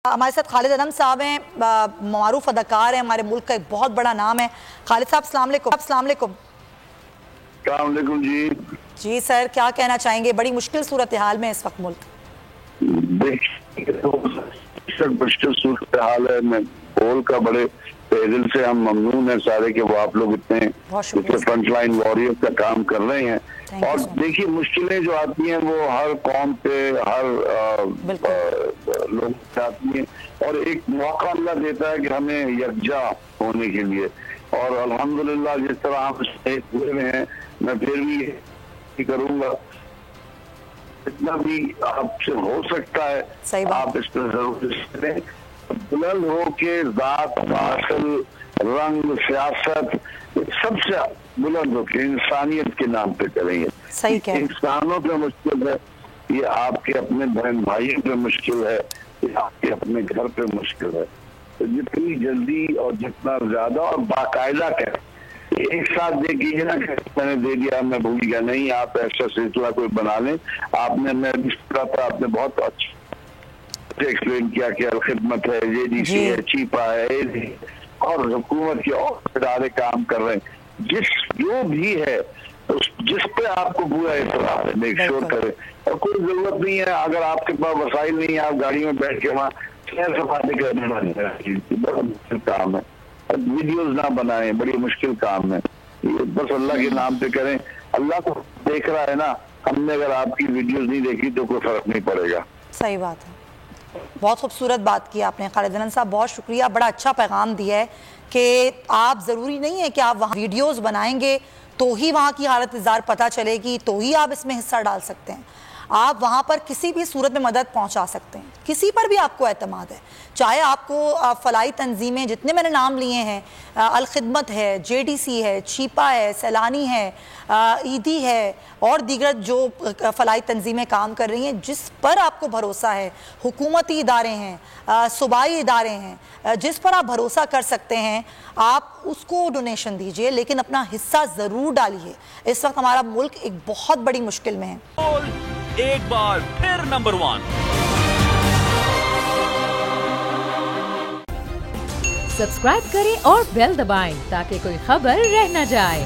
हमारे साथ खालिद अनम साहब हैं, मारूफ अदाकार हैं, हमारे मुल्क का एक बहुत बड़ा नाम है। खालिद साहब अस्सलाम वालेकुम। अस्सलाम वालेकुम जी सर, क्या कहना चाहेंगे? बड़ी मुश्किल सूरत हाल में इस वक्त मुल्क। मुश्किल सूरत हाल है। मैं बोल का बड़े दिल से हम ममनून हैं सारे कि वो आप लोग इतने फ्रंट लाइन वॉरियर का काम कर रहे हैं। और देखिए, मुश्किलें जो आती हैं वो हर कौम पे, हर लोग पे आती हैं, और एक मौका अल्लाह देता है कि हमें यकजा होने के लिए। और अल्हम्दुलिल्लाह जिस तरह हम एक हुए हैं, मैं फिर भी करूँगा इतना भी आपसे हो सकता है, आप इस पर जरूर बुलंद हो के जात, नस्ल, रंग, सियासत सबसे बुलंद हो के इंसानियत के नाम पे करेंगे। सही कह। इंसानों पे मुश्किल है, ये आपके अपने बहन भाइयों पे मुश्किल है, ये आपके अपने घर पे मुश्किल है। तो जितनी जल्दी और जितना ज्यादा और बाकायदा करें, एक साथ देखिए ना, मैंने दे दिया, मैं भूल गया, नहीं, आप ऐसा सिलसिला कोई बना लें। आपने, मैं भी सुना था, आपने बहुत अच्छा एक्सप्लेन किया कि अलखिदमत है, जेडीसी है, चीपा है, और हुकूमत के और इदारे काम कर रहे हैं। जो भी है जिस पे आपको पूरा इतराज है, मेक श्योर करें। और कोई जरूरत नहीं है, अगर आपके पास वसाइल नहीं है, आप गाड़ी में बैठ के वहाँ सैर सपाटे करने वाले, बड़ा मुश्किल काम है। वीडियोज ना बनाएं, बड़ी मुश्किल काम है। ये बस अल्लाह के नाम पे करें। अल्लाह तो देख रहा है ना, हमने अगर आपकी वीडियोज नहीं देखी तो कोई फर्क नहीं पड़ेगा। सही बात है, बहुत खूबसूरत बात की आपने खालिद अनम साहब, बहुत शुक्रिया। बड़ा अच्छा पैगाम दिया है कि आप ज़रूरी नहीं है कि आप वहाँ वीडियोस बनाएंगे तो ही वहाँ की हालत इज़ार पता चलेगी, तो ही आप इसमें हिस्सा डाल सकते हैं। आप वहाँ पर किसी भी सूरत में मदद पहुँचा सकते हैं, किसी पर भी आपको एतमाद है, चाहे आपको फलाई तंजीमें जितने मैंने नाम लिए हैं, अलखिदमत है, जेडीसी है, चीपा है, सैलानी है, ईदी है, और दीगर जो फलाई तंजीमें काम कर रही हैं, जिस पर आपको भरोसा है, हुकूमती इदारे हैं, सूबाई इदारे हैं, जिस पर आप भरोसा कर सकते हैं, आप उसको डोनेशन दीजिए, लेकिन अपना हिस्सा ज़रूर डालिए। इस वक्त हमारा मुल्क एक बहुत बड़ी मुश्किल में है। एक बार फिर नंबर 1 सब्सक्राइब करें और बेल दबाएं ताकि कोई खबर रह न जाए।